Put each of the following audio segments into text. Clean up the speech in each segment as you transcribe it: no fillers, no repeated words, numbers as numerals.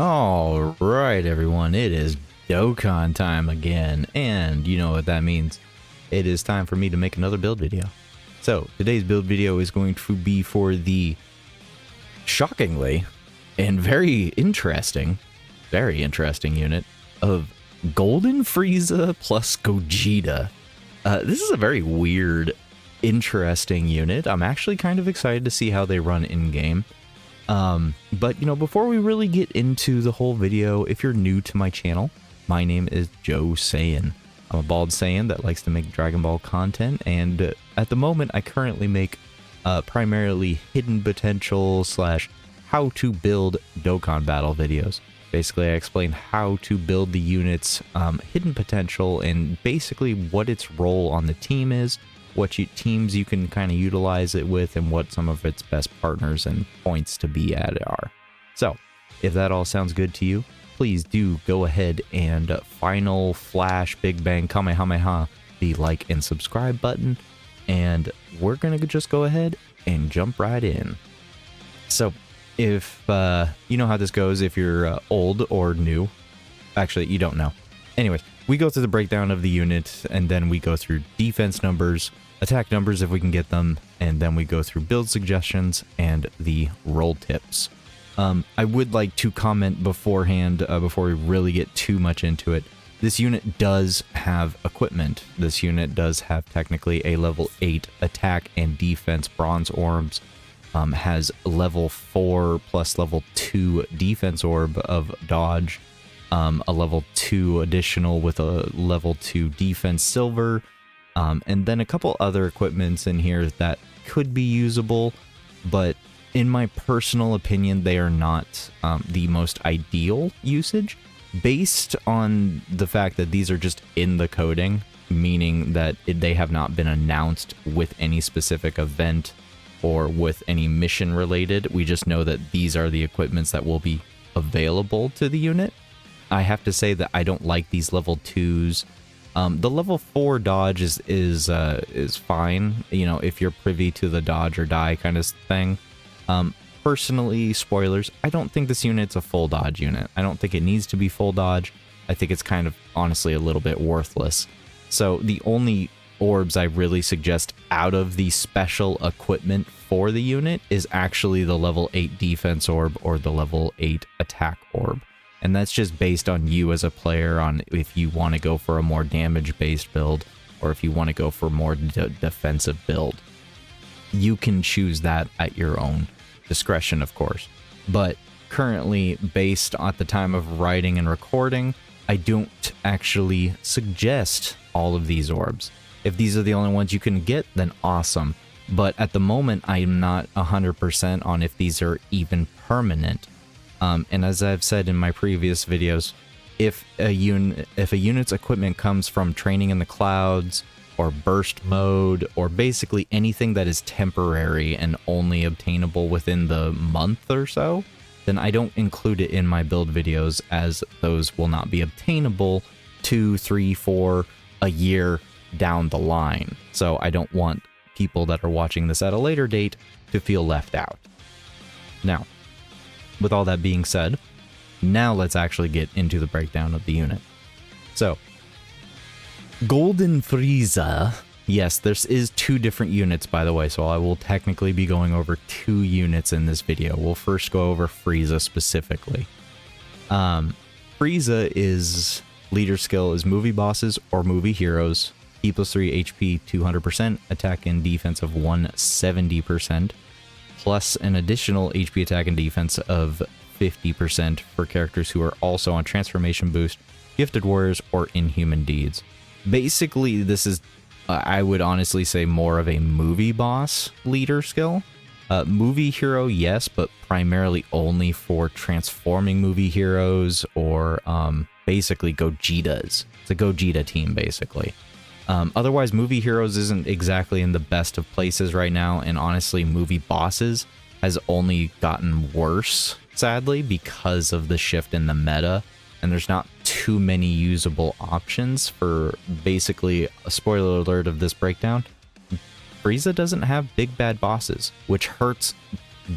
All right, everyone, it is Dokkan time again, and you know what that means. It is time for me to make another build video. So, today's build video is going to be for the shockingly and very interesting unit of Golden Frieza plus Gogeta. This is a very weird, interesting unit. I'm actually kind of excited to see how they run in-game. But, you know, before we really get into the whole video, if you're new to my channel, my name is Joe Saiyan. I'm a bald Saiyan that likes to make Dragon Ball content, and at the moment, I currently make primarily hidden potential / how to build Dokkan battle videos. Basically, I explain how to build the unit's hidden potential and basically what its role on the team is, what teams you can kind of utilize it with, and what some of its best partners and points to be at are. So, if that all sounds good to you, please do go ahead and final flash big bang kamehameha the like and subscribe button, and we're gonna just go ahead and jump right in. So, if you know how this goes, if you're old or new, actually you don't know. Anyways, we go through the breakdown of the unit, and then we go through defense numbers, attack numbers if we can get them, and then we go through build suggestions and the roll tips. I would like to comment beforehand, before we really get too much into it, this unit does have equipment. This unit does have technically a level 8 attack and defense bronze orbs, has level 4 plus level 2 defense orb of dodge, a level 2 additional with a level 2 defense silver, and then a couple other equipments in here that could be usable, but in my personal opinion, they are not the most ideal usage, based on the fact that these are just in the coding, meaning that they have not been announced with any specific event or with any mission related. We just know that these are the equipments that will be available to the unit. I have to say that I don't like these level 2s. The level 4 dodge is fine, you know, if you're privy to the dodge or die kind of thing. Personally, spoilers, I don't think this unit's a full dodge unit. I don't think it needs to be full dodge. I think it's kind of, honestly, a little bit worthless. So the only orbs I really suggest out of the special equipment for the unit is actually the level 8 defense orb or the level 8 attack orb. And that's just based on you as a player, on if you want to go for a more damage-based build or if you want to go for more defensive build. You can choose that at your own discretion, of course. But currently, based at the time of writing and recording, I don't actually suggest all of these orbs. If these are the only ones you can get, then awesome. But at the moment, I'm not 100% on if these are even permanent. And as I've said in my previous videos, if a unit's equipment comes from training in the clouds, or burst mode, or basically anything that is temporary and only obtainable within the month or so, then I don't include it in my build videos, as those will not be obtainable 2, 3, 4, a year down the line. So I don't want people that are watching this at a later date to feel left out. Now, with all that being said, now let's actually get into the breakdown of the unit. So, Golden Frieza, yes, this is 2 different units, by the way, so I will technically be going over 2 units in this video. We'll first go over Frieza specifically. Frieza is leader skill is movie bosses or movie heroes, E plus 3 HP 200%, attack and defense of 170%, plus an additional HP attack and defense of 50% for characters who are also on transformation boost, gifted warriors, or inhuman deeds. Basically, this is, I would honestly say, more of a movie boss leader skill. Movie hero, yes, but primarily only for transforming movie heroes or basically Gogetas. It's a Gogeta team, basically. Otherwise, movie heroes isn't exactly in the best of places right now, and honestly, movie bosses has only gotten worse, sadly, because of the shift in the meta, and there's not too many usable options for, basically, a spoiler alert of this breakdown, Frieza doesn't have big bad bosses, which hurts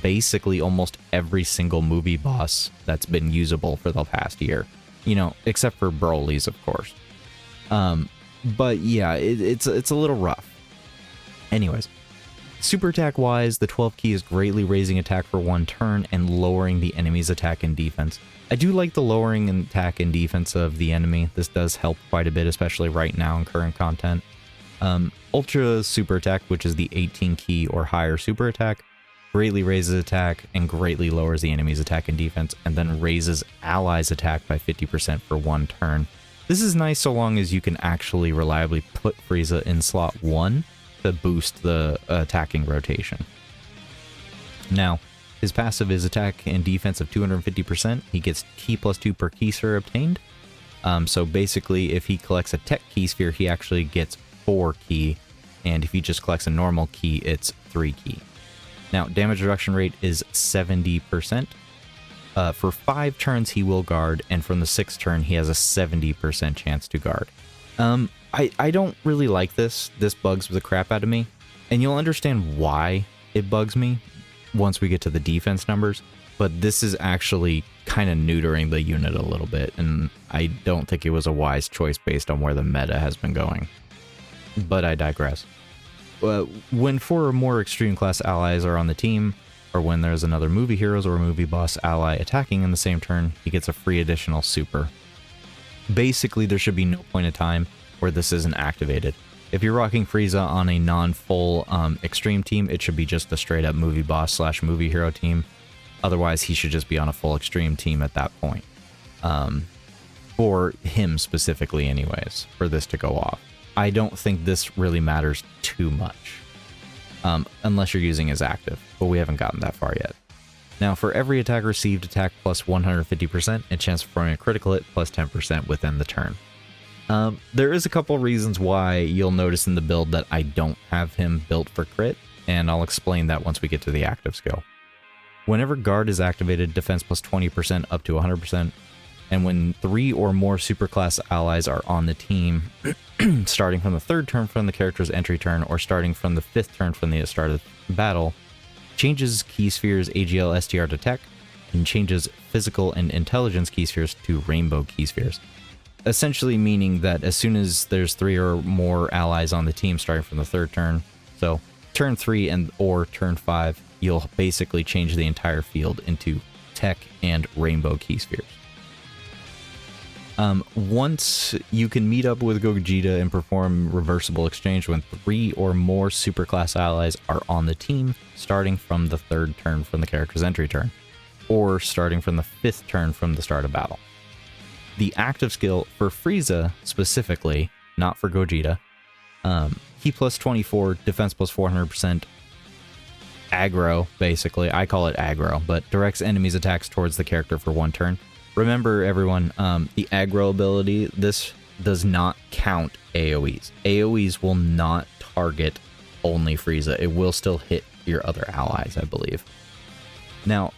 basically almost every single movie boss that's been usable for the past year. You know, except for Broly's, of course. But yeah, it's a little rough. Anyways, super attack wise, the 12 key is greatly raising attack for 1 turn and lowering the enemy's attack and defense. I do like the lowering in attack and defense of the enemy. This does help quite a bit, especially right now in current content. Ultra super attack, which is the 18 key or higher super attack, greatly raises attack and greatly lowers the enemy's attack and defense, and then raises allies' attack by 50% for 1 turn. This is nice so long as you can actually reliably put Frieza in slot 1 to boost the attacking rotation. Now, his passive is attack and defense of 250%. He gets key +2 per key sphere obtained. So basically, if he collects a TEQ key sphere, he actually gets 4 key, and if he just collects a normal key, it's 3 key. Now, damage reduction rate is 70%. For 5 turns, he will guard, and from the 6th turn, he has a 70% chance to guard. I don't really like this. This bugs the crap out of me, and you'll understand why it bugs me once we get to the defense numbers, but this is actually kind of neutering the unit a little bit, and I don't think it was a wise choice based on where the meta has been going. But I digress. When 4 or more extreme class allies are on the team, or when there's another movie heroes or movie boss ally attacking in the same turn, he gets a free additional super. Basically, there should be no point in time where this isn't activated. If you're rocking Frieza on a non-full extreme team, it should be just a straight up movie boss / movie hero team. Otherwise, he should just be on a full extreme team at that point. For him specifically anyways, for this to go off. I don't think this really matters too much. Unless you're using as active, but we haven't gotten that far yet. Now, for every attack received, attack plus 150%, and chance of performing a critical hit plus 10% within the turn. There is a couple reasons why you'll notice in the build that I don't have him built for crit, and I'll explain that once we get to the active skill. Whenever guard is activated, defense plus 20% up to 100%, and when 3 or more superclass allies are on the team, starting from the 3rd turn from the character's entry turn, or starting from the 5th turn from the start of the battle, changes key spheres AGL STR to TEQ, and changes physical and intelligence key spheres to rainbow key spheres. Essentially meaning that as soon as there's 3 or more allies on the team starting from the 3rd turn, so turn 3 and or turn 5, you'll basically change the entire field into TEQ and rainbow key spheres. Once you can meet up with Gogeta and perform reversible exchange when 3 or more superclass allies are on the team, starting from the 3rd turn from the character's entry turn, or starting from the 5th turn from the start of battle. The active skill for Frieza specifically, not for Gogeta, Key plus 24, defense plus 400%, aggro, basically. I call it aggro, but directs enemies' attacks towards the character for 1 turn. Remember, everyone, the aggro ability, this does not count AoEs. AoEs will not target only Frieza. It will still hit your other allies, I believe. Now,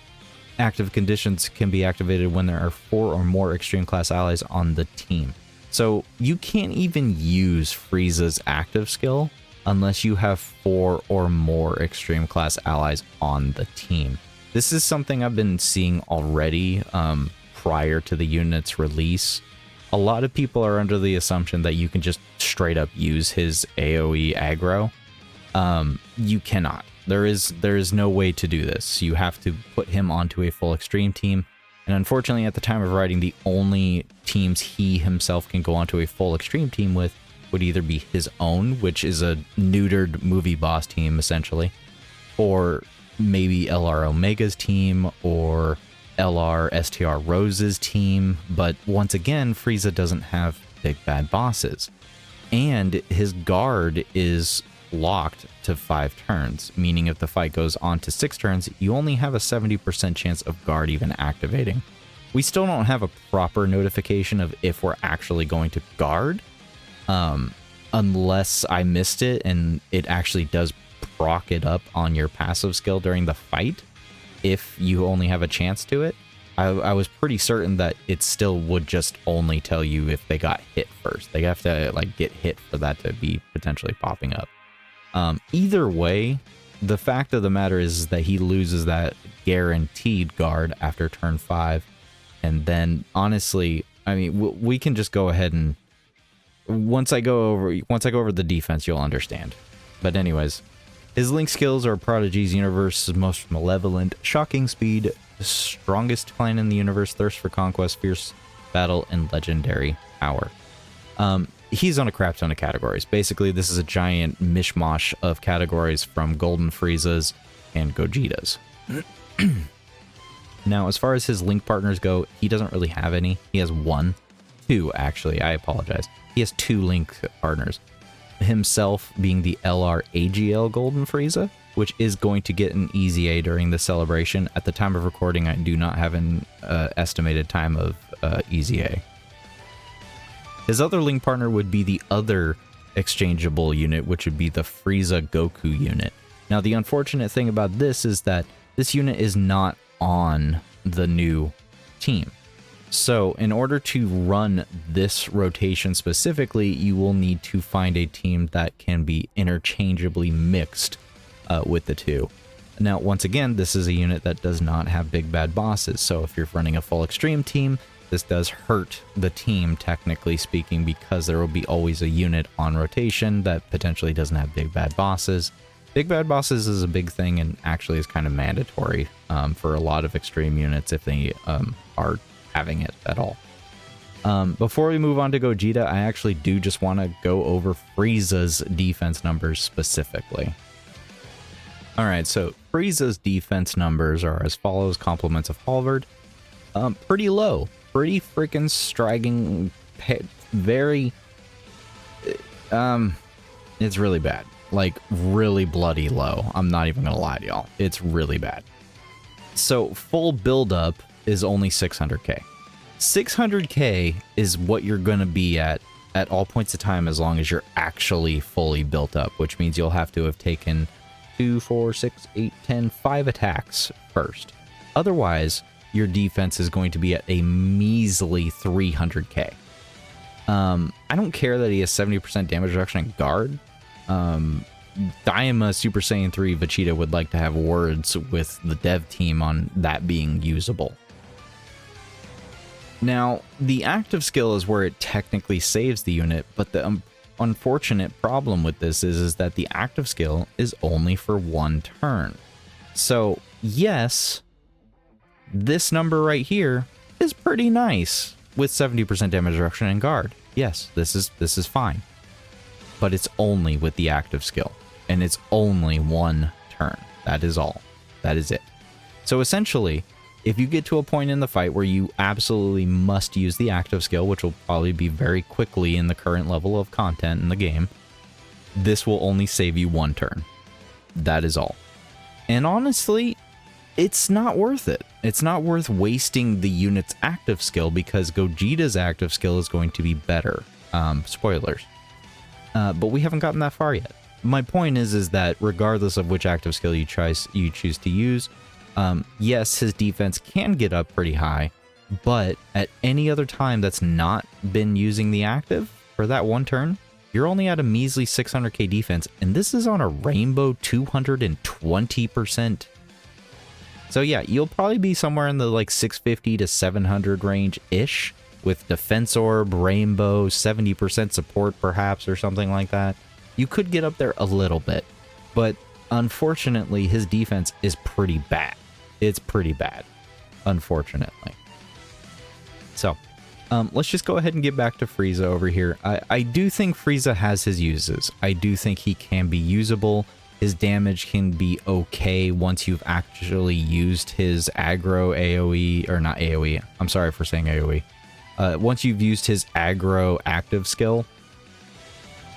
active conditions can be activated when there are 4 or more extreme class allies on the team. So you can't even use Frieza's active skill unless you have 4 or more extreme class allies on the team. This is something I've been seeing already prior to the unit's release. A lot of people are under the assumption that you can just straight up use his AoE aggro. You cannot. There is no way to do this. You have to put him onto a full extreme team. And unfortunately, at the time of writing, the only teams he himself can go onto a full extreme team with would either be his own, which is a neutered movie boss team, essentially, or maybe LR Omega's team, or LR STR Rose's team. But once again, Frieza doesn't have big bad bosses. And his guard is locked to 5 turns, meaning if the fight goes on to 6 turns, you only have a 70% chance of guard even activating. We still don't have a proper notification of if we're actually going to guard, unless I missed it and it actually does proc it up on your passive skill during the fight if you only have a chance to it. I was pretty certain that it still would just only tell you if they got hit first. They have to like get hit for that to be potentially popping up. Either way, the fact of the matter is that he loses that guaranteed guard after turn 5. And then, honestly, I mean, we can just go ahead and once I go over the defense, you'll understand. But anyways, his Link skills are Prodigy's universe's most malevolent, shocking speed, strongest clan in the universe, thirst for conquest, fierce battle, and legendary power. He's on a crap ton of categories. Basically, this is a giant mishmash of categories from Golden Friezas and Gogetas. Now, as far as his Link partners go, he doesn't really have any. He has two, actually. I apologize. He has 2 Link partners. Himself being the LR AGL Golden Frieza, which is going to get an easy A during the celebration. At the time of recording, I do not have an estimated time of easy A. His other Link partner would be the other exchangeable unit, which would be the Frieza Goku unit. Now, the unfortunate thing about this is that this unit is not on the new team. So in order to run this rotation specifically, you will need to find a team that can be interchangeably mixed with the two. Now, once again, this is a unit that does not have big bad bosses. So if you're running a full extreme team, this does hurt the team, technically speaking, because there will be always a unit on rotation that potentially doesn't have big bad bosses. Big bad bosses is a big thing and actually is kind of mandatory for a lot of extreme units if they are having it at all. Before we move on to Gogeta, I actually do just want to go over Frieza's defense numbers specifically. Alright, so Frieza's defense numbers are as follows. Compliments of Halvard. Pretty low. Pretty freaking striking. Very... it's really bad. Like, really bloody low. I'm not even gonna lie to y'all. It's really bad. So, full build-up is only 600k. 600k is what you're gonna be at all points of time as long as you're actually fully built up, which means you'll have to have taken 2, 4, 6, 8, 10, 5 attacks first. Otherwise, your defense is going to be at a measly 300k. I don't care that he has 70% damage reduction in guard. Daima Super Saiyan 3 Vegeta would like to have words with the dev team on that being usable. Now, the active skill is where it technically saves the unit, but the unfortunate problem with this is that the active skill is only for 1 turn. So, yes, this number right here is pretty nice with 70% damage reduction and guard. Yes, this is fine. But it's only with the active skill, and it's only 1 turn. That is all. That is it. So essentially, if you get to a point in the fight where you absolutely must use the active skill, which will probably be very quickly in the current level of content in the game, this will only save you 1 turn. That is all. And honestly, it's not worth it. It's not worth wasting the unit's active skill because Gogeta's active skill is going to be better. Spoilers. But we haven't gotten that far yet. My point is that regardless of which active skill you choose to use, yes, his defense can get up pretty high, but at any other time that's not been using the active for that 1 turn, you're only at a measly 600k defense, and this is on a rainbow 220%. So yeah, you'll probably be somewhere in the like 650 to 700 range-ish, with Defense Orb, Rainbow, 70% support perhaps, or something like that. You could get up there a little bit, but unfortunately his defense is pretty bad. It's pretty bad, unfortunately. So, let's just go ahead and get back to Frieza over here. I do think Frieza has his uses. I do think he can be usable. His damage can be okay once you've actually used his aggro AoE, or not AoE, I'm sorry for saying AoE. Once you've used his aggro active skill,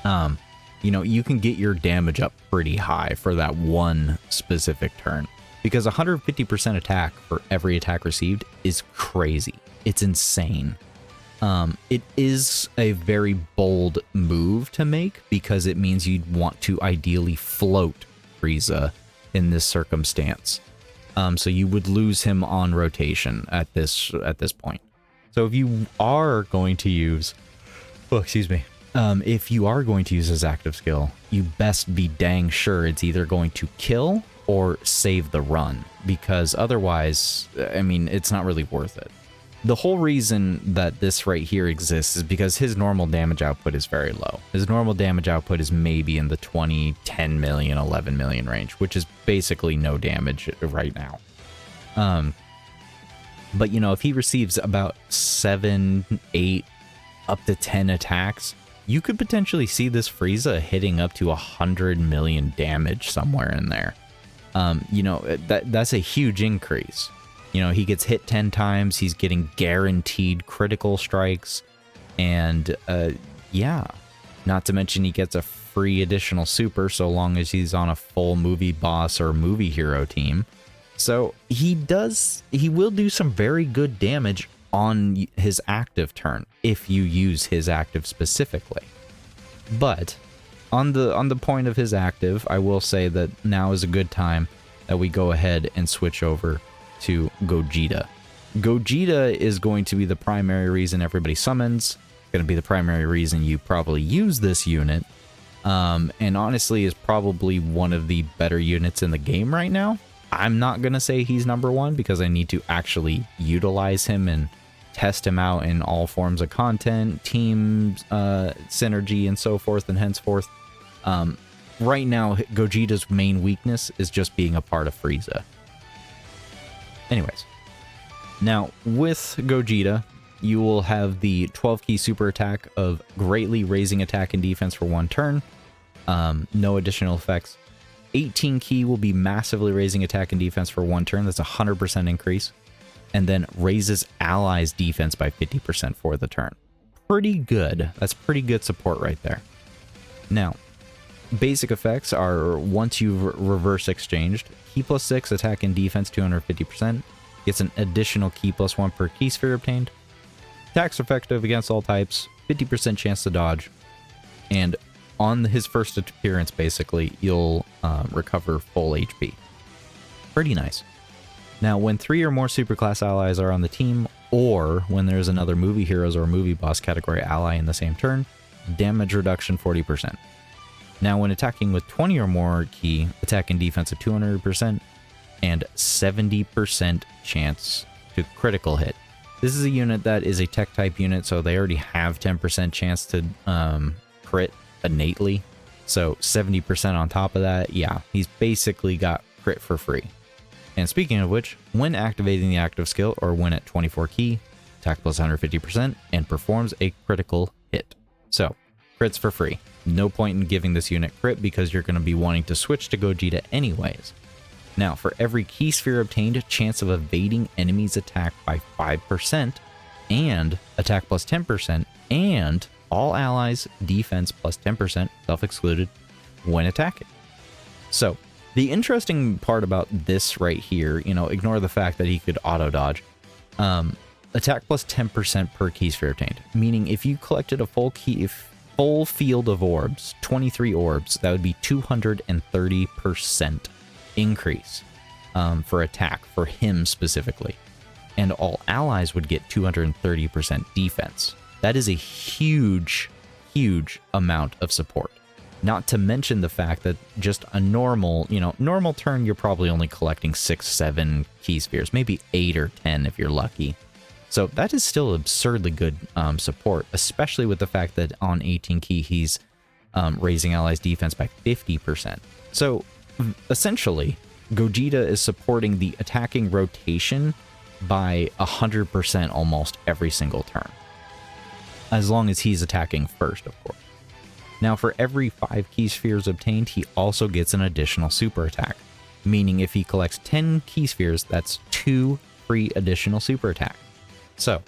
you know, you can get your damage up pretty high for that 1 specific turn. Because 150% attack for every attack received is crazy. It's insane. It is a very bold move to make because it means you'd want to ideally float Frieza in this circumstance. So you would lose him on rotation at this point. So if you are going to use, oh, excuse me, If you are going to use his active skill, you best be dang sure it's either going to kill or save the run, because otherwise, I mean, it's not really worth it. The whole reason that this right here exists is because his normal damage output is very low. His normal damage output is maybe in the 20, 10 million, 11 million range, which is basically no damage right now. But, you know, if he receives about 7, 8, up to 10 attacks, you could potentially see this Frieza hitting up to 100 million damage somewhere in there. You know, that's a huge increase. You know, he gets hit 10 times, he's getting guaranteed critical strikes, and yeah, not to mention he gets a free additional super so long as he's on a full movie boss or movie hero team. So he will do some very good damage on his active turn if you use his active specifically. But on the point of his active, I will say that now is a good time that we go ahead and switch over to Gogeta. Gogeta is going to be the primary reason everybody summons, going to be the primary reason you probably use this unit, and honestly is probably one of the better units in the game right now. I'm not going to say he's number one because I need to actually utilize him and test him out in all forms of content, team synergy, and so forth and henceforth. Right now, Gogeta's main weakness is just being a part of Frieza. Anyways, now with Gogeta, you will have the 12 key super attack of greatly raising attack and defense for 1 turn. No additional effects. 18 key will be massively raising attack and defense for 1 turn. That's a 100% increase. And then raises allies defense by 50% for the turn. Pretty good. That's pretty good support right there. Now, basic effects are once you've reverse exchanged, key plus 6, attack and defense 250%, gets an additional key plus 1 per key sphere obtained, attacks effective against all types, 50% chance to dodge, and on his first appearance, basically, you'll recover full HP. Pretty nice. Now, when 3 or more superclass allies are on the team, or when there's another movie heroes or movie boss category ally in the same turn, damage reduction 40%. Now, when attacking with 20 or more key, attack and defense of 200%, and 70% chance to critical hit. This is a unit that is a tech type unit, so they already have 10% chance to crit innately. So 70% on top of that, yeah, he's basically got crit for free. And speaking of which, when activating the active skill or when at 24 key, attack plus 150% and performs a critical hit. So, crits for free. No point in giving this unit crit because you're going to be wanting to switch to Gogeta anyways. Now, for every key sphere obtained, chance of evading enemies' attack by 5%, and attack plus 10%, and all allies defense plus 10%, self-excluded, when attacking. So, the interesting part about this right here, you know, ignore the fact that he could auto-dodge, attack plus 10% per key sphere obtained, meaning if you collected a full field of orbs, 23 orbs, that would be 230% increase for attack for him specifically, and all allies would get 230% defense. That is a huge amount of support. Not to mention the fact that just a normal turn, you're probably only collecting 6, 7 key spheres, maybe 8 or 10 if you're lucky. So that is still absurdly good support, especially with the fact that on 18 key, he's raising allies defense by 50%. So essentially, Gogeta is supporting the attacking rotation by 100% almost every single turn. As long as he's attacking first, of course. Now, for every 5 key spheres obtained, he also gets an additional super attack. Meaning if he collects 10 key spheres, that's 2 free additional super attack. So,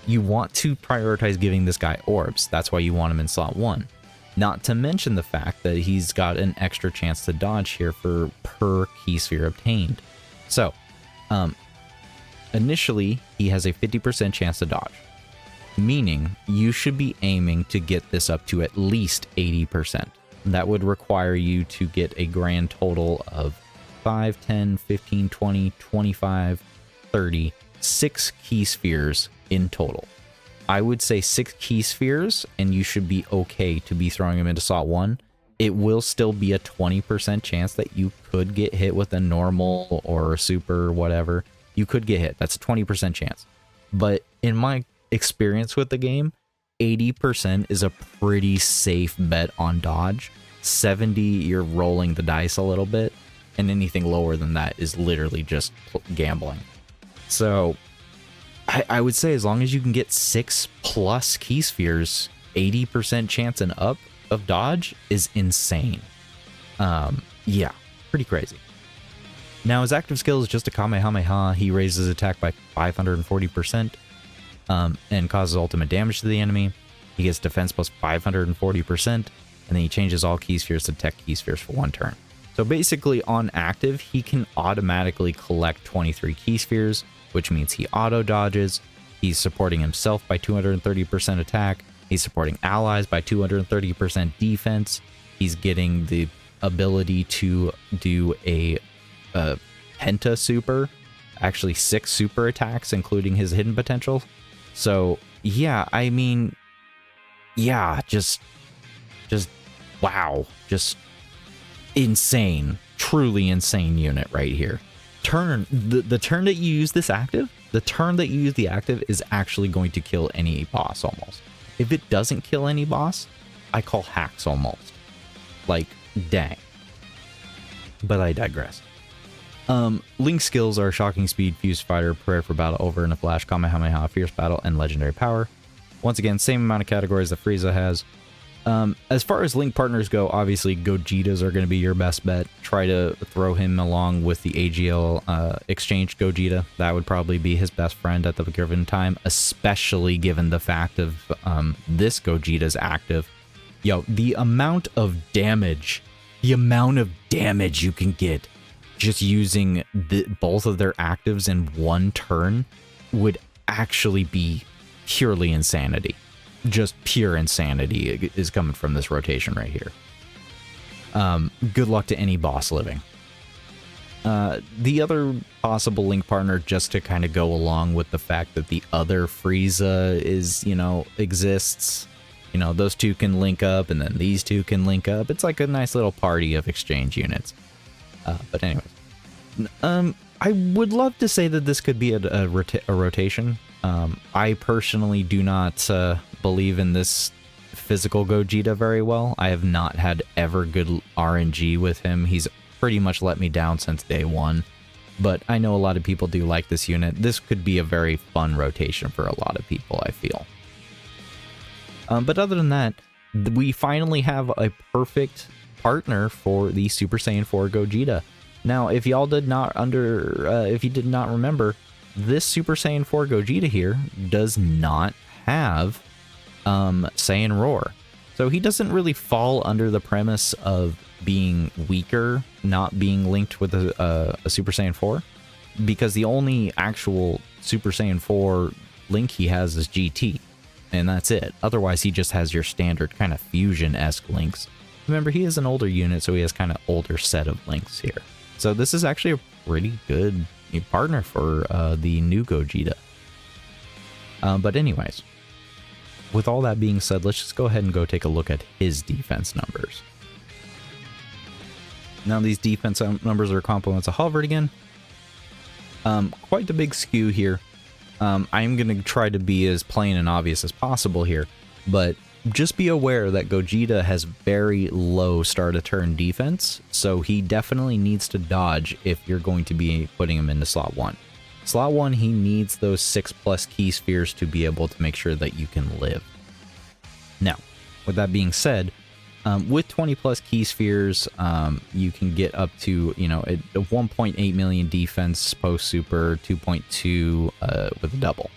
you want to prioritize giving this guy orbs. That's why you want him in slot 1. Not to mention the fact that he's got an extra chance to dodge here for per key sphere obtained. So, initially, he has a 50% chance to dodge. Meaning, you should be aiming to get this up to at least 80%. That would require you to get a grand total of 5, 10, 15, 20, 25, 30, 6 key spheres in total. I would say 6 key spheres, and you should be okay to be throwing him into slot 1. It will still be a 20% chance that you could get hit with a normal or a super or whatever. You could get hit. That's a 20% chance. But in my experience with the game, 80% is a pretty safe bet on dodge. 70, you're rolling the dice a little bit, and anything lower than that is literally just gambling. So I would say as long as you can get 6 plus key spheres, 80% chance and up of dodge is insane. Yeah, pretty crazy. Now his active skill is just a Kamehameha. He raises attack by 540% and causes ultimate damage to the enemy. He gets defense plus 540%, and then he changes all key spheres to TEQ key spheres for 1 turn. So basically on active, he can automatically collect 23 key spheres, which means he auto dodges. He's supporting himself by 230% attack. He's supporting allies by 230% defense. He's getting the ability to do a penta super, actually 6 super attacks, including his hidden potential. So yeah, I mean, yeah, just wow, just insane, truly insane unit right here. The turn that you use this active, the turn that you use the active is actually going to kill any boss almost. If it doesn't kill any boss, I call hacks almost. Like, dang. But I digress. Link skills are Shocking Speed, Fuse Fighter, Prayer for Battle, Over in a Flash, Kamehameha, Fierce Battle, and Legendary Power. Once again, same amount of categories that Frieza has. As far as Link partners go, obviously Gogetas are going to be your best bet. Try to throw him along with the AGL Exchange Gogeta. That would probably be his best friend at the given time, especially given the fact of this Gogeta's active. Yo, the amount of damage you can get just using both of their actives in 1 turn would actually be purely insanity. Just pure insanity is coming from this rotation right here. Good luck to any boss living. The other possible Link partner, just to kind of go along with the fact that the other Frieza is, exists. Those two can link up, and then these two can link up. It's like a nice little party of exchange units. But anyways, I would love to say that this could be a rotation. I personally do not believe in this physical Gogeta very well. I have not had ever good RNG with him. He's pretty much let me down since day 1. But I know a lot of people do like this unit. This could be a very fun rotation for a lot of people, I feel. But other than that, we finally have a perfect partner for the Super Saiyan 4 Gogeta. Now, if y'all did not if you did not remember, this Super Saiyan 4 Gogeta here does not have Saiyan Roar. So he doesn't really fall under the premise of being weaker, not being linked with a Super Saiyan 4, because the only actual Super Saiyan 4 link he has is GT, and that's it. Otherwise, he just has your standard kind of fusion-esque links. Remember, he is an older unit, so he has kind of older set of links here. So this is actually a pretty good partner for the new Gogeta. But anyways, with all that being said, let's just go ahead and go take a look at his defense numbers. Now these defense numbers are complements of Halvard again. Quite the big skew here. I'm going to try to be as plain and obvious as possible here, but just be aware that Gogeta has very low start of turn defense, so he definitely needs to dodge if you're going to be putting him into slot 1. Slot 1, he needs those 6+ key spheres to be able to make sure that you can live. Now, with that being said, with 20+ key spheres, you can get up to, a 1.8 million defense post super, 2.2 with a double.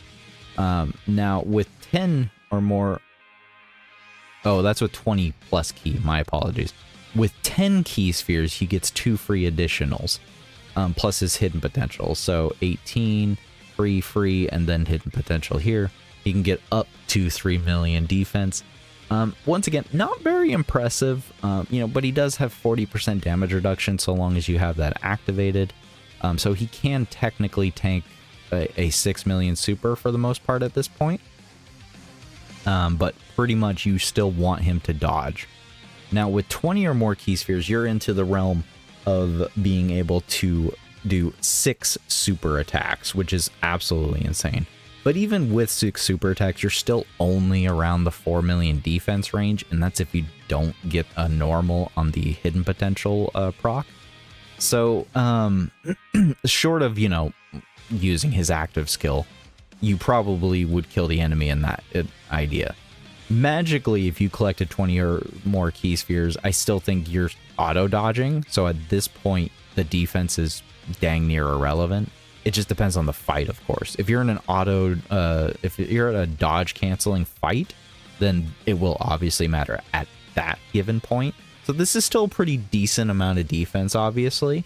Now, with 10 or more... Oh, that's with 20+ key, my apologies. With 10 key spheres, he gets 2 free additionals, plus his hidden potential. So 18, free, and then hidden potential here. He can get up to 3 million defense. Once again, not very impressive, but he does have 40% damage reduction so long as you have that activated. So he can technically tank a 6 million super for the most part at this point. but pretty much you still want him to dodge. Now with 20 or more key spheres, you're into the realm of being able to do 6 super attacks, which is absolutely insane. But even with 6 super attacks, you're still only around the 4 million defense range, and that's if you don't get a normal on the hidden potential proc. So, short of, you know, using his active skill, you probably would kill the enemy in that idea. Magically, if you collected 20 or more key spheres, I still think you're auto-dodging, so at this point, the defense is dang near irrelevant. It just depends on the fight, of course. If you're in an if you're at a dodge canceling fight, then it will obviously matter at that given point. So this is still a pretty decent amount of defense, obviously.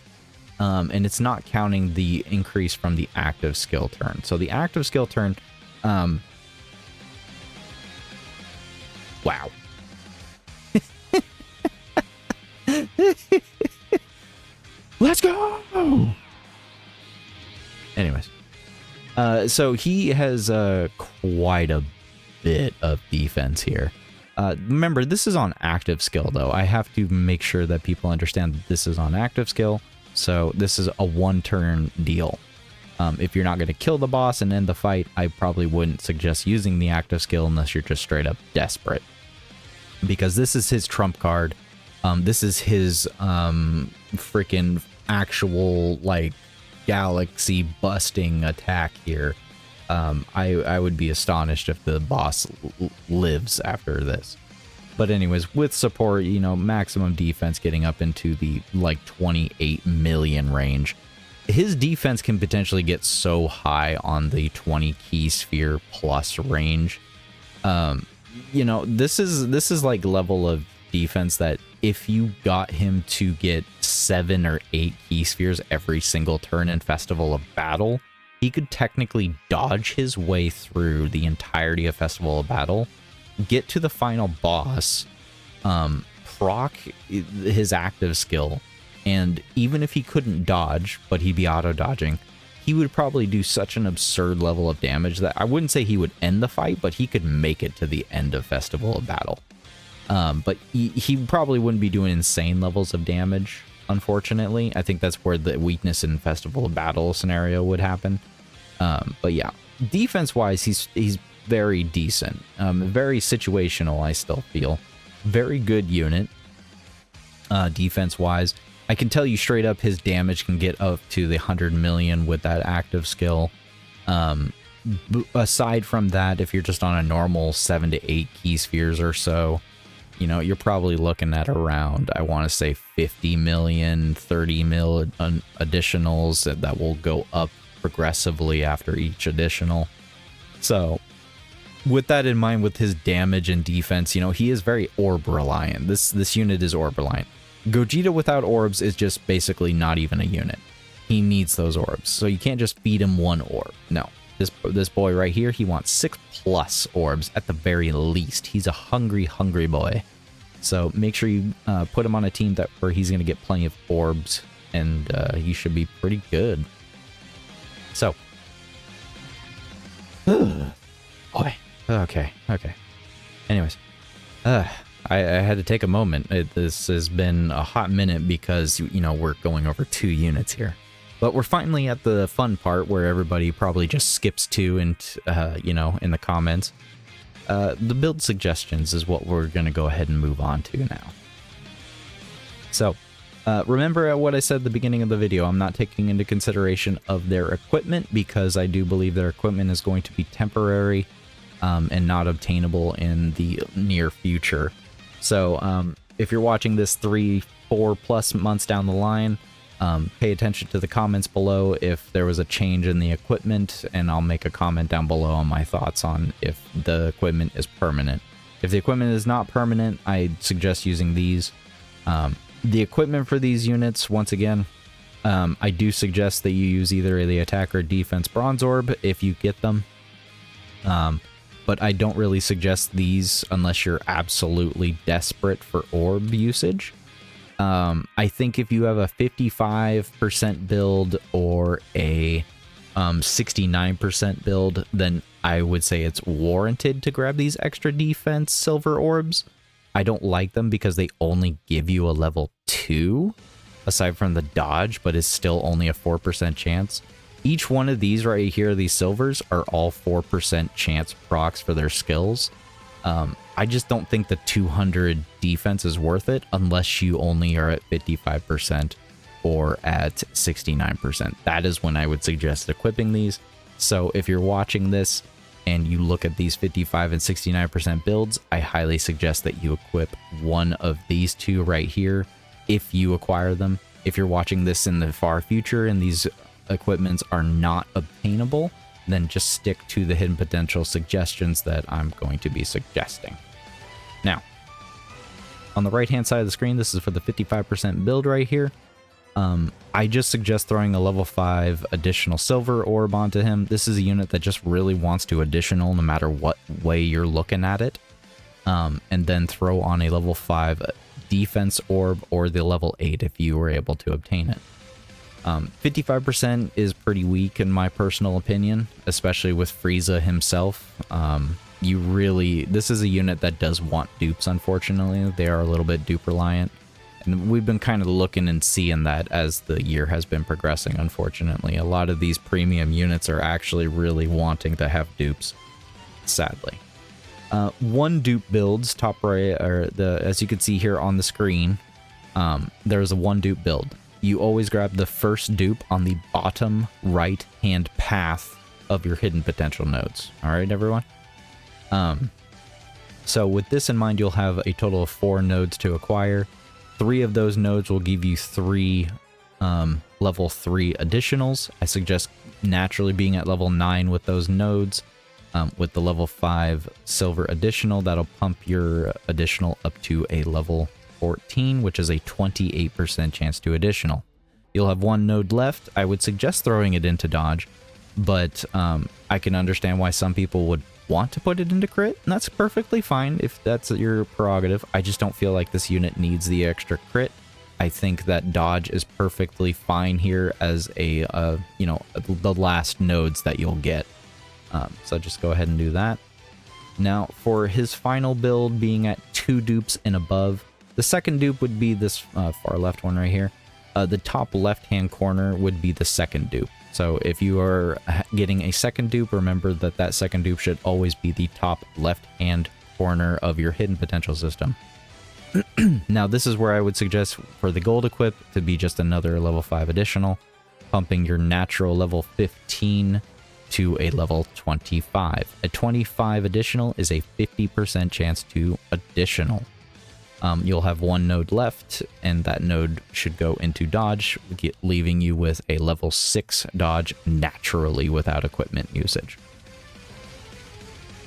And it's not counting the increase from the active skill turn. So the active skill turn, wow. Let's go! Anyways, so he has quite a bit of defense here. Remember, this is on active skill, though. I have to make sure that people understand that this is on active skill, so this is a one-turn deal. If you're not going to kill the boss and end the fight, I probably wouldn't suggest using the active skill unless you're just straight up desperate. Because this is his trump card. This is his freaking actual, like, galaxy busting attack here. I would be astonished if the boss lives after this. But anyways, with support, you know, maximum defense getting up into the like 28 million range. His defense can potentially get so high on the 20 key sphere plus range. You know, this is like level of defense that if you got him to get 7 or 8 key spheres every single turn in Festival of Battle, he could technically dodge his way through the entirety of Festival of Battle, get to the final boss, proc his active skill, and even if he couldn't dodge, but he'd be auto-dodging, he would probably do such an absurd level of damage that I wouldn't say he would end the fight, but he could make it to the end of Festival of Battle. But he probably wouldn't be doing insane levels of damage, unfortunately. I think that's where the weakness in Festival of Battle scenario would happen. But yeah, defense-wise, he's very decent. Very situational, I still feel. Very good unit. Defense-wise, I can tell you straight up his damage can get up to the 100 million with that active skill. Aside from that, if you're just on a normal 7 to 8 key spheres or so, you know, you're probably looking at around, I want to say 50 million, 30 mil additionals that will go up progressively after each additional. So with that in mind, with his damage and defense, you know, he is very orb reliant. This unit is orb reliant. Gogeta without orbs is just basically not even a unit. He needs those orbs. So you can't just feed him 1 orb. No. This boy right here, he wants 6+ orbs at the very least. He's a hungry, hungry boy. So make sure you put him on a team where he's going to get plenty of orbs, and he should be pretty good. So, boy, okay. Anyways, I had to take a moment. This has been a hot minute because, you know, we're going over 2 units here. But we're finally at the fun part where everybody probably just skips to and, you know, in the comments. The build suggestions is what we're going to go ahead and move on to now. So, remember what I said at the beginning of the video. I'm not taking into consideration of their equipment because I do believe their equipment is going to be temporary and not obtainable in the near future. So, if you're watching this 3-4+ months down the line, pay attention to the comments below if there was a change in the equipment, and I'll make a comment down below on my thoughts on if the equipment is permanent. If the equipment is not permanent, I suggest using these. The equipment for these units, once again, I do suggest that you use either the attack or defense bronze orb if you get them. But I don't really suggest these unless you're absolutely desperate for orb usage. I think if you have a 55% build or a 69% build, then I would say it's warranted to grab these extra defense silver orbs. I don't like them because they only give you a level 2 aside from the dodge, but it's still only a 4% chance. Each one of these right here, these silvers, are all 4% chance procs for their skills. I just don't think the 200 defense is worth it unless you only are at 55% or at 69%. That is when I would suggest equipping these. So if you're watching this and you look at these 55 and 69% builds, I highly suggest that you equip one of these two right here if you acquire them. If you're watching this in the far future and these equipments are not obtainable, then just stick to the hidden potential suggestions that I'm going to be suggesting. Now, on the right hand side of the screen, this is for the 55% build right here. I just suggest throwing a level 5 additional silver orb onto him. This is a unit that just really wants to additional no matter what way you're looking at it. And then throw on a level 5 defense orb or the level 8 if you were able to obtain it. 55% is pretty weak in my personal opinion, especially with Frieza himself. This is a unit that does want dupes, unfortunately. They are a little bit dupe reliant. And we've been kind of looking and seeing that as the year has been progressing, unfortunately. A lot of these premium units are actually really wanting to have dupes, sadly. One dupe builds, top right, or as you can see here on the screen, there's a one dupe build. You always grab the first dupe on the bottom right hand path of your hidden potential nodes. All right, everyone? So with this in mind, you'll have a total of 4 nodes to acquire. 3 of those nodes will give you 3 level 3 additionals. I suggest naturally being at level 9 with those nodes. With the level 5 silver additional, that'll pump your additional up to a level 14, which is a 28% chance to additional. You'll have 1 node left. I would suggest throwing it into dodge, but I can understand why some people would want to put it into crit, and that's perfectly fine if that's your prerogative. I just don't feel like this unit needs the extra crit. I think that dodge is perfectly fine here as a, the last nodes that you'll get. So just go ahead and do that. Now, for his final build being at 2 dupes and above, the second dupe would be this far left one right here. The top left-hand corner would be the second dupe. So if you are getting a second dupe, remember that that second dupe should always be the top left-hand corner of your hidden potential system. Now, this is where I would suggest for the gold equip to be just another level 5 additional, pumping your natural level 15 to a level 25. A 25 additional is a 50% chance to additional. You'll have 1 node left, and that node should go into dodge, leaving you with a level 6 dodge naturally without equipment usage.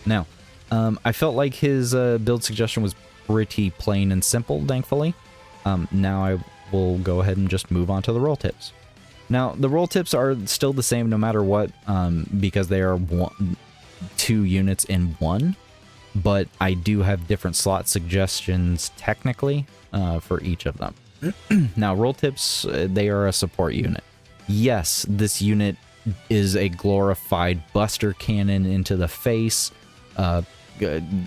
Now, I felt like his build suggestion was pretty plain and simple, thankfully. Now I will go ahead and just move on to the roll tips. Now, the roll tips are still the same no matter what, because they are 2 units in 1. But I do have different slot suggestions technically for each of them. Now, roll tips, they are a support unit. Yes, this unit is a glorified buster cannon into the face.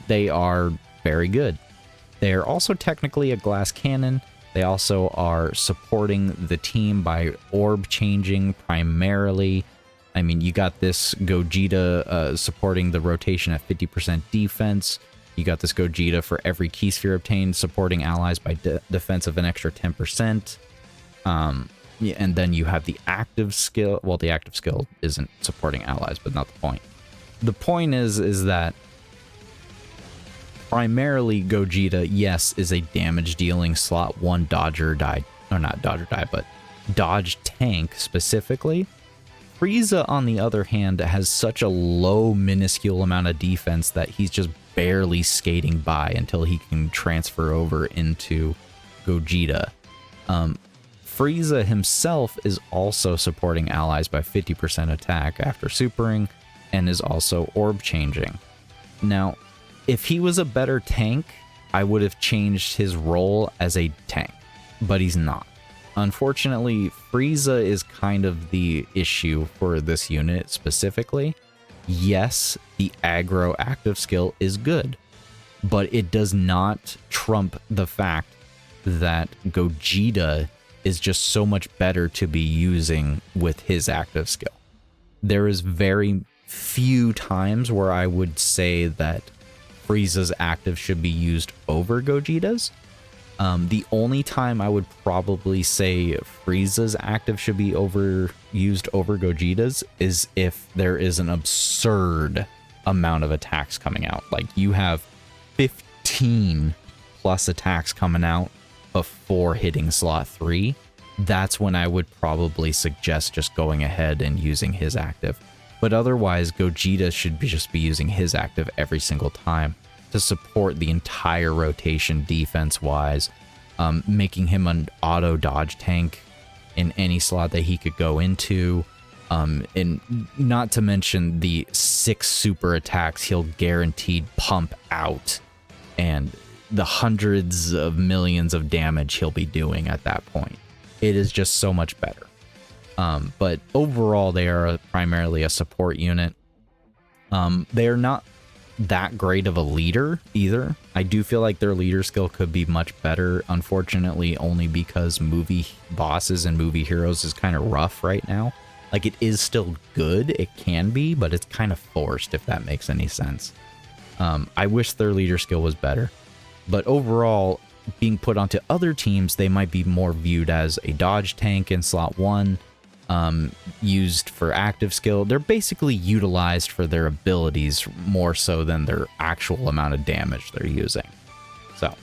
They are very good. They are also technically a glass cannon. They also are supporting the team by orb changing primarily. I mean, you got this Gogeta supporting the rotation at 50% defense. You got this Gogeta for every key sphere obtained, supporting allies by defense of an extra 10%. And then you have the active skill. Well, the active skill isn't supporting allies, but not the point. The point is that primarily Gogeta, yes, is a damage dealing slot 1 dodge or die, or not dodge or die, but dodge tank specifically. Frieza, on the other hand, has such a low, minuscule amount of defense that he's just barely skating by until he can transfer over into Gogeta. Frieza himself is also supporting allies by 50% attack after supering, and is also orb changing. Now, if he was a better tank, I would have changed his role as a tank, but he's not. unfortunately, Frieza is kind of the issue for this unit specifically. Yes, the aggro active skill is good, but it does not trump the fact that Gogeta is just so much better to be using with his active skill. There is very few times where I would say that Frieza's active should be used over Gogeta's. The only time I would probably say Frieza's active should be used over Gogeta's is if there is an absurd amount of attacks coming out. Like you have 15 plus attacks coming out before hitting slot 3. That's when I would probably suggest just going ahead and using his active. But otherwise, Gogeta should just be using his active every single time to support the entire rotation defense-wise, making him an auto dodge tank in any slot that he could go into, and not to mention the 6 super attacks he'll guaranteed pump out, and the hundreds of millions of damage he'll be doing at that point. It is just so much better. But overall, they are primarily a support unit. They are not that great of a leader either. I do feel like their leader skill could be much better, unfortunately, only because movie bosses and movie heroes is kind of rough right now. Like, it is still good, it can be, but it's kind of forced, if that makes any sense. I wish their leader skill was better. But overall, being put onto other teams, they might be more viewed as a dodge tank in slot 1, used for active skill. They're basically utilized for their abilities more so than their actual amount of damage they're using. So,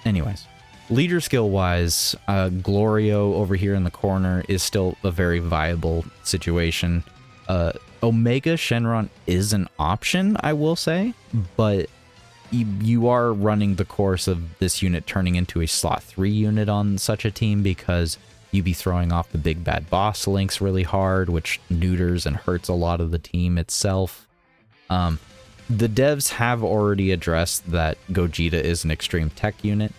anyways, leader skill wise, Glorio over here in the corner is still a very viable situation. Omega Shenron is an option, I will say, but you are running the course of this unit turning into a slot 3 unit on such a team, because you'd be throwing off the big bad boss links really hard, which neuters and hurts a lot of the team itself. The devs have already addressed that Gogeta is an extreme tech unit.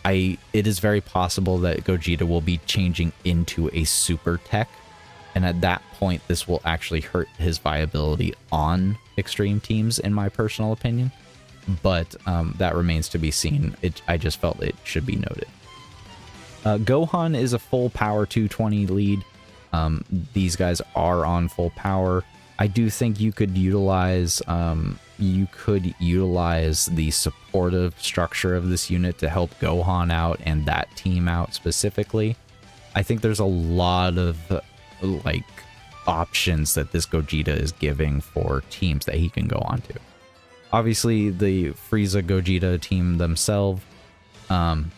It is very possible that Gogeta will be changing into a super tech, and at that point this will actually hurt his viability on extreme teams, in my personal opinion. But that remains to be seen. I just felt it should be noted. Gohan is a full power 220 lead. These guys are on full power. I do think you could utilize the supportive structure of this unit to help Gohan out and that team out specifically. I think there's a lot of like options that this Gogeta is giving for teams that he can go on to. Obviously, the Frieza Gogeta team themselves,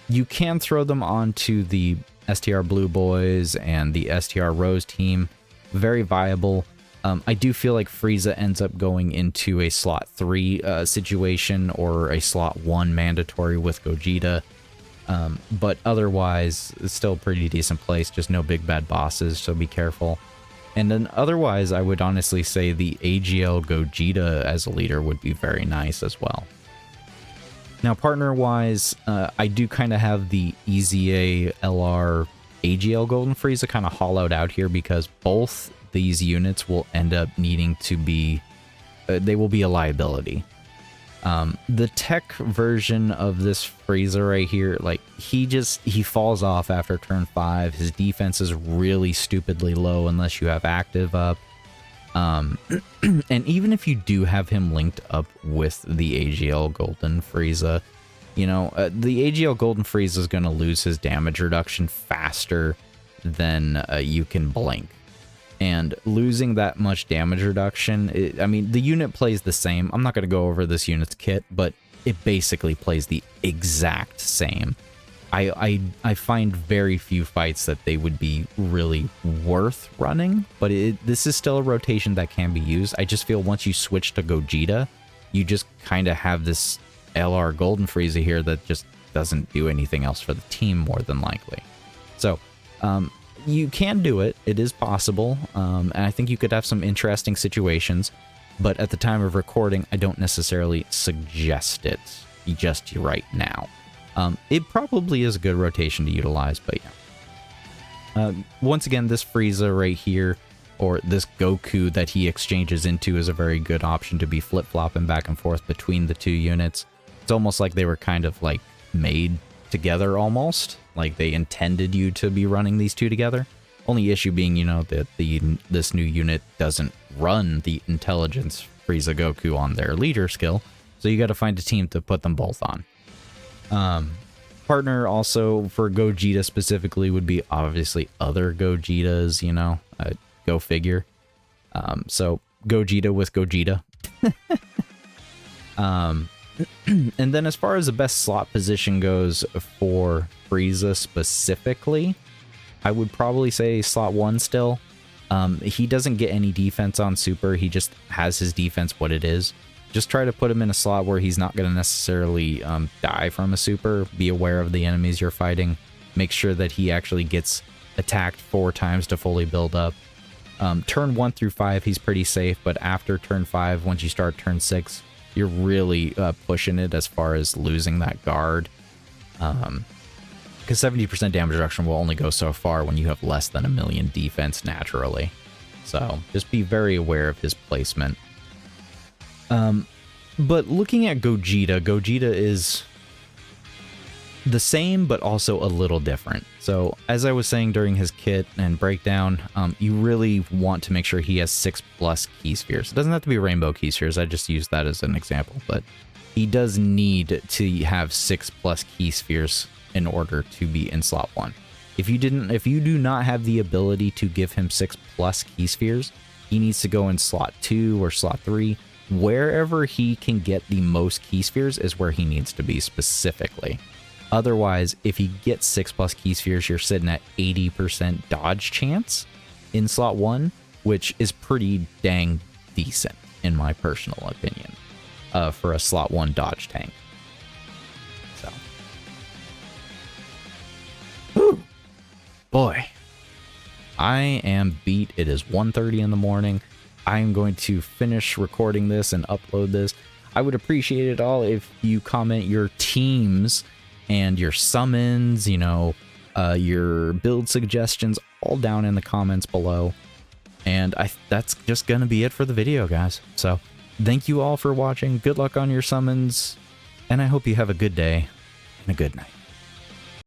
you can throw them onto the STR Blue Boys and the STR Rose team. Very viable. I do feel like Frieza ends up going into a slot 3 situation or a slot 1 mandatory with Gogeta. But otherwise, it's still a pretty decent place. Just no big bad bosses, so be careful. And then otherwise, I would honestly say the AGL Gogeta as a leader would be very nice as well. Now, partner-wise, I do kind of have the EZA LR AGL Golden Frieza kind of hollowed out here, because both these units will end up needing to be... they will be a liability. The tech version of this Frieza right here, like, he falls off after turn 5. His defense is really stupidly low unless you have active up. And even if you do have him linked up with the AGL Golden Frieza, you know, the AGL Golden Frieza is going to lose his damage reduction faster than you can blink. And losing that much damage reduction, I mean, the unit plays the same. I'm not going to go over this unit's kit, but it basically plays the exact same. I find very few fights that they would be really worth running, but this is still a rotation that can be used. I just feel once you switch to Gogeta, you just kind of have this LR Golden Frieza here that just doesn't do anything else for the team more than likely. So, you can do it. It is possible, and I think you could have some interesting situations, but at the time of recording, I don't necessarily suggest it just right now. It probably is a good rotation to utilize, but yeah. Once again, this Frieza right here, or this Goku that he exchanges into, is a very good option to be flip-flopping back and forth between the two units. It's almost like they were kind of like made together almost, like they intended you to be running these two together. Only issue being, you know, that this new unit doesn't run the intelligence Frieza Goku on their leader skill, so you got to find a team to put them both on. Partner also for Gogeta specifically would be obviously other Gogetas, you know, go figure. So Gogeta with Gogeta. And then as far as the best slot position goes for Frieza specifically, I would probably say slot 1 still. He doesn't get any defense on Super. He just has his defense what it is. Just try to put him in a slot where he's not going to necessarily die from a Super. Be aware of the enemies you're fighting. Make sure that he actually gets attacked 4 times to fully build up. Turn 1 through 5, he's pretty safe, but after turn 5, once you start turn 6, you're really pushing it as far as losing that guard. Because 70% damage reduction will only go so far when you have less than 1 million defense naturally. So just be very aware of his placement. But looking at Gogeta, Gogeta is the same, but also a little different. So as I was saying during his kit and breakdown, you really want to make sure he has 6+ key spheres. It doesn't have to be rainbow key spheres. I just used that as an example, but he does need to have 6+ key spheres in order to be in slot 1. If you do not have the ability to give him 6+ key spheres, he needs to go in slot 2 or slot 3. Wherever he can get the most key spheres is where he needs to be specifically. Otherwise, if he gets 6+ key spheres, you're sitting at 80% dodge chance in slot 1, which is pretty dang decent, in my personal opinion, for a slot 1 dodge tank. So, whew, boy, I am beat. It is 1:30 in the morning. I am going to finish recording this and upload this. I would appreciate it all if you comment your teams and your summons, you know, your build suggestions all down in the comments below. And that's just going to be it for the video, guys. So thank you all for watching. Good luck on your summons. And I hope you have a good day and a good night.